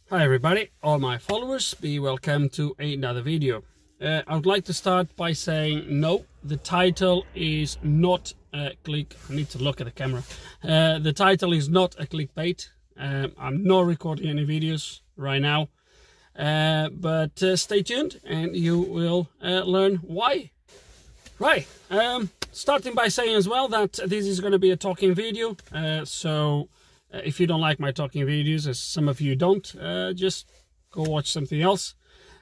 Hi everybody, all my followers, be welcome to another video. I would like to start by saying no, the title is not a click. I need to look at the camera. The title is not a clickbait. I'm not recording any videos right now, but stay tuned and you will learn why. Right, starting by saying as well that this is going to be a talking video, so if you don't like my talking videos, as some of you don't, just go watch something else.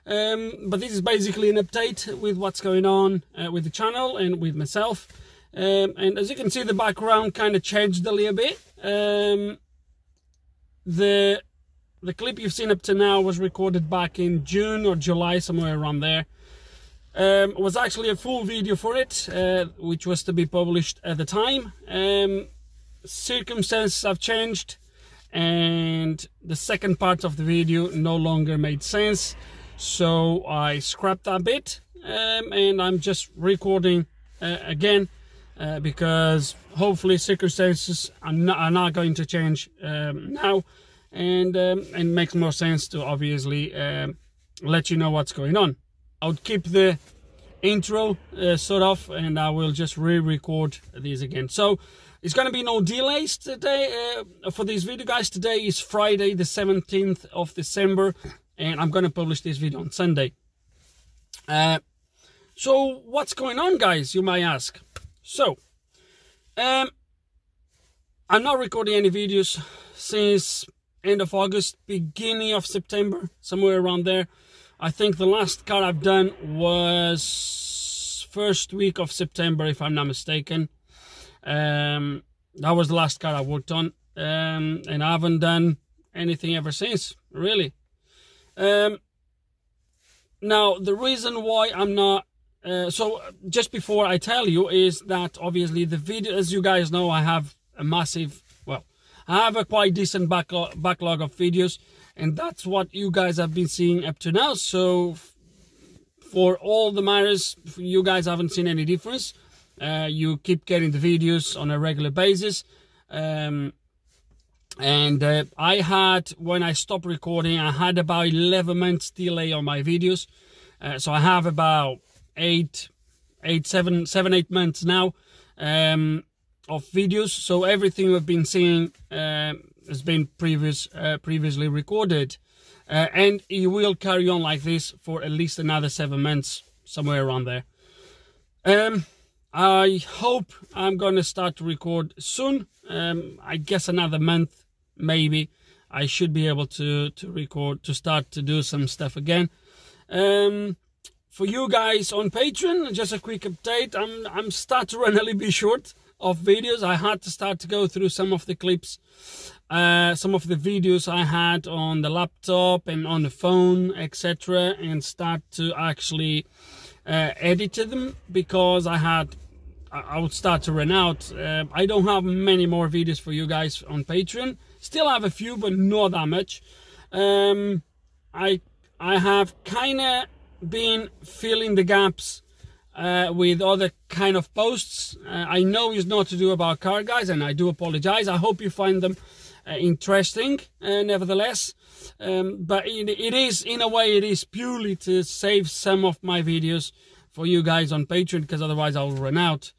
But this is basically an update with what's going on with the channel and with myself. And as you can see, the background kind of changed a little bit. The clip you've seen up to now was recorded back in June or July, somewhere around there. It was actually a full video for it, which was to be published at the time. Circumstances have changed and the second part of the video no longer made sense, so I scrapped that bit, and I'm just recording again because hopefully circumstances are not going to change now, and makes more sense to obviously let you know what's going on. I would keep the intro sort of, and I will just re-record these again. So it's going to be no delays today for this video, guys. Today is Friday the 17th of December, and I'm going to publish this video on Sunday. So what's going on, guys, you might ask? So I'm not recording any videos since end of August, beginning of September, somewhere around there. I think the last car I've done was first week of September, if I'm not mistaken. That was the last car I worked on, and I haven't done anything ever since, really. Now, the reason why I'm not, so just before I tell you, is that obviously the video, as you guys know, I have a massive, well, I have a quite decent backlog of videos, and that's what you guys have been seeing up to now. So for all the matters, you guys haven't seen any difference. You keep getting the videos on a regular basis, and I had, when I stopped recording, I had about 11 months delay on my videos, so I have about 8 months now of videos. So everything we've been seeing has been previously recorded, and it will carry on like this for at least another 7 months, somewhere around there. I hope I'm going to start to record soon. I guess another month, maybe, I should be able to record, to start to do some stuff again. For you guys on Patreon, just a quick update. I'm start to run a little bit short of videos. I had to start to go through some of the clips, some of the videos I had on the laptop and on the phone, etc., and start to actually edit them, because I would start to run out. I don't have many more videos for you guys on Patreon. Still have a few, but not that much. I have kind of been filling the gaps with other kind of posts. I know it's not to do about car, guys, and I do apologize. I hope you find them interesting, nevertheless. But it is, in a way, it is purely to save some of my videos for you guys on Patreon, because otherwise I'll run out.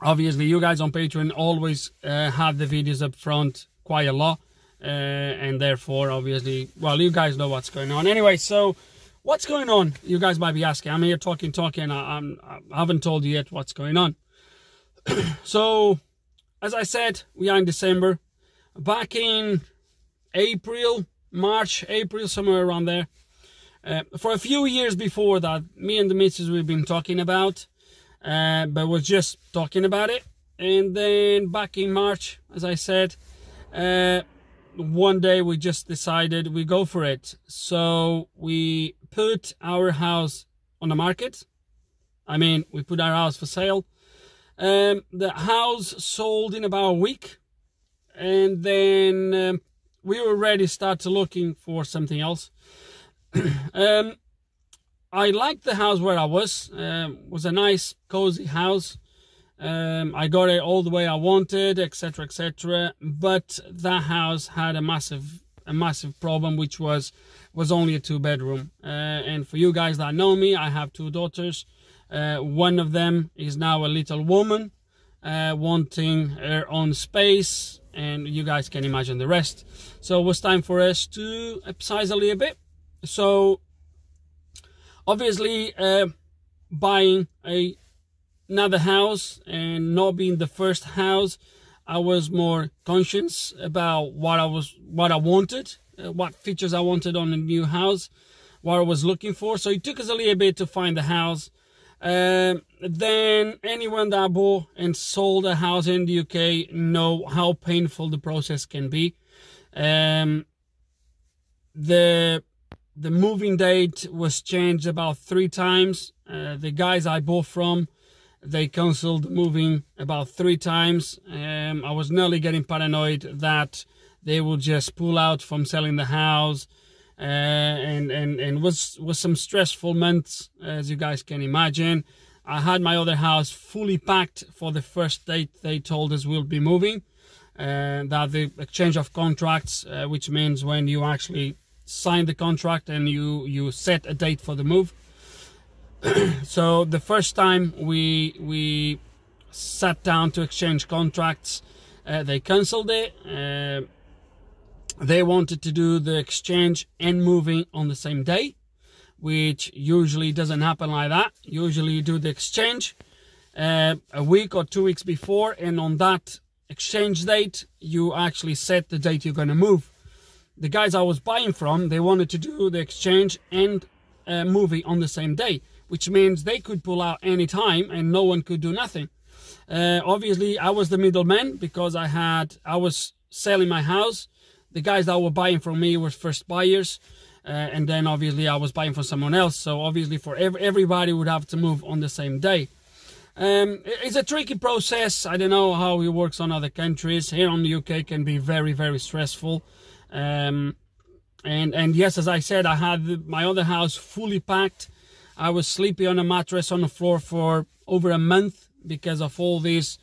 Obviously, you guys on Patreon always have the videos up front quite a lot, and therefore, obviously, well, you guys know what's going on. Anyway, so what's going on? You guys might be asking. I'm here talking. I haven't told you yet what's going on. So, as I said, we are in December. Back in March, April, somewhere around there. For a few years before that, me and the missus, we've been talking about, but we're just talking about it. And then back in March, as I said, one day we just decided we go for it. So we put our house on the market. I mean, we put our house for sale. The house sold in about a week, and then we were ready to start looking for something else. I liked the house where I was. Was a nice, cozy house. I got it all the way I wanted, etc., etc. But that house had a massive a massive problem, which was only a 2-bedroom. And for you guys that know me, I have 2 daughters. One of them is now a little woman, wanting her own space, and you guys can imagine the rest. So it was time for us to upsize a little bit. So obviously buying another house and not being the first house, I was more conscious about what I wanted, what features I wanted on a new house, what I was looking for. So it took us a little bit to find the house. Then anyone that bought and sold a house in the UK know how painful the process can be. The moving date was changed about 3 times. The guys I bought from, they cancelled moving about 3 times. I was nearly getting paranoid that they would just pull out from selling the house, and was some stressful months, as you guys can imagine. I had my other house fully packed for the first date they told us we'll be moving, that the exchange of contracts, which means when you actually sign the contract and you set a date for the move. So the first time we sat down to exchange contracts, they cancelled it. They wanted to do the exchange and moving on the same day, which usually doesn't happen like that. Usually you do the exchange a week or 2 weeks before, and on that exchange date you actually set the date you're going to move. The guys I was buying from, they wanted to do the exchange and moving on the same day, which means they could pull out any time and no one could do nothing. Obviously I was the middleman because I was selling my house. The guys that were buying from me were first buyers, and then obviously I was buying from someone else. So obviously for everybody would have to move on the same day. It's a tricky process. I don't know how it works on other countries. Here on the UK can be very, very stressful. And yes, as I said, I had my other house fully packed. I was sleeping on a mattress on the floor for over a month because of all these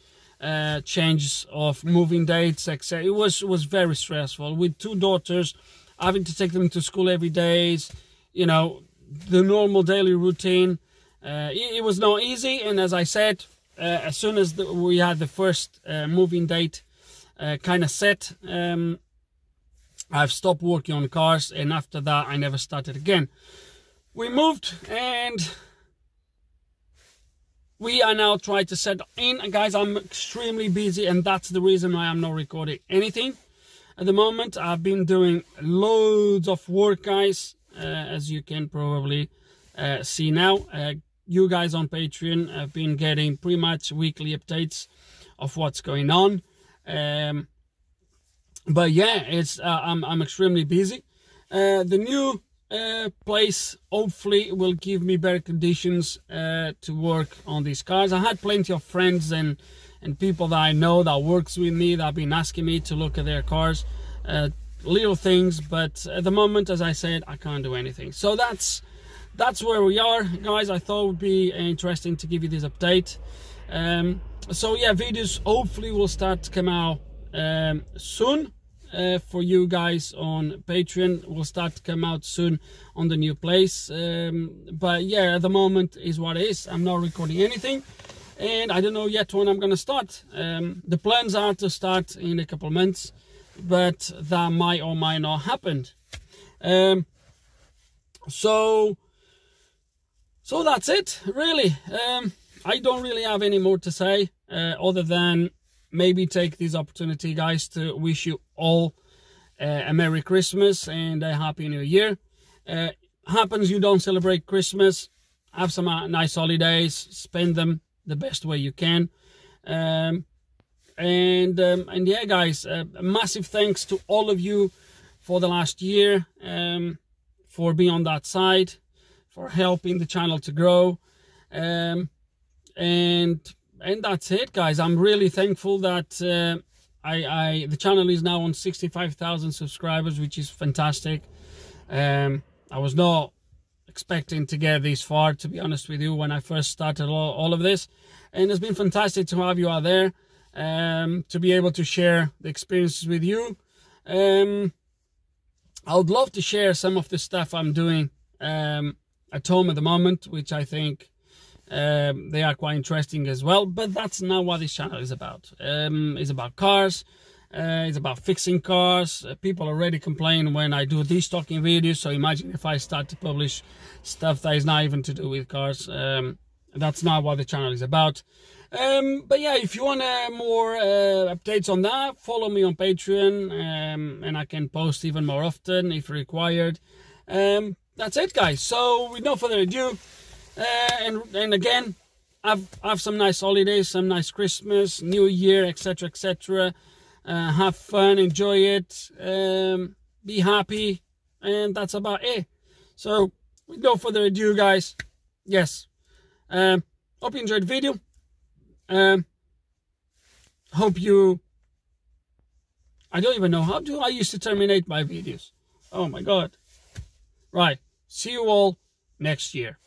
changes of moving dates, etc. It was very stressful with 2 daughters, having to take them to school every day. You know, the normal daily routine. It was not easy. And as I said, as soon as we had the first moving date kind of set, I've stopped working on cars, and after that I never started again. We moved and we are now trying to settle in. And guys, I'm extremely busy, and that's the reason why I'm not recording anything at the moment. I've been doing loads of work, guys, as you can probably see now. You guys on Patreon have been getting pretty much weekly updates of what's going on. But yeah, I'm extremely busy. The new place hopefully will give me better conditions to work on these cars. I had plenty of friends and people that I know that works with me that have been asking me to look at their cars, little things, but at the moment, as I said, I can't do anything. So that's where we are, guys. I thought it would be interesting to give you this update. So yeah, videos hopefully will start to come out soon. For you guys on Patreon will start to come out soon on the new place, but yeah, at the moment is what it is. I'm not recording anything, and I don't know yet when I'm gonna start. The plans are to start in a couple of months, but that might or might not happen. So that's it, really. I don't really have any more to say other than maybe take this opportunity, guys, to wish you all a Merry Christmas and a Happy New Year. Happens you don't celebrate Christmas, have some nice holidays, spend them the best way you can. And yeah, guys, a massive thanks to all of you for the last year, for being on that side, for helping the channel to grow. And that's it, guys. I'm really thankful that the channel is now on 65,000 subscribers, which is fantastic. I was not expecting to get this far, to be honest with you, when I first started all of this. And it's been fantastic to have you out there, to be able to share the experiences with you. I would love to share some of the stuff I'm doing at home at the moment, which I think they are quite interesting as well. But that's not what this channel is about. It's about cars. It's about fixing cars. People already complain when I do destocking videos, so imagine if I start to publish stuff that is not even to do with cars. That's not what the channel is about. But yeah, if you want more updates on that, follow me on Patreon, and I can post even more often if required. That's it, guys. So with no further ado, and again, have some nice holidays, some nice Christmas, New Year, etc., etc. Have fun, enjoy it, be happy, and that's about it. So with no further ado, guys, yes, hope you enjoyed the video. Hope you, I don't even know, how do I used to terminate my videos? Oh my god. Right, see you all next year.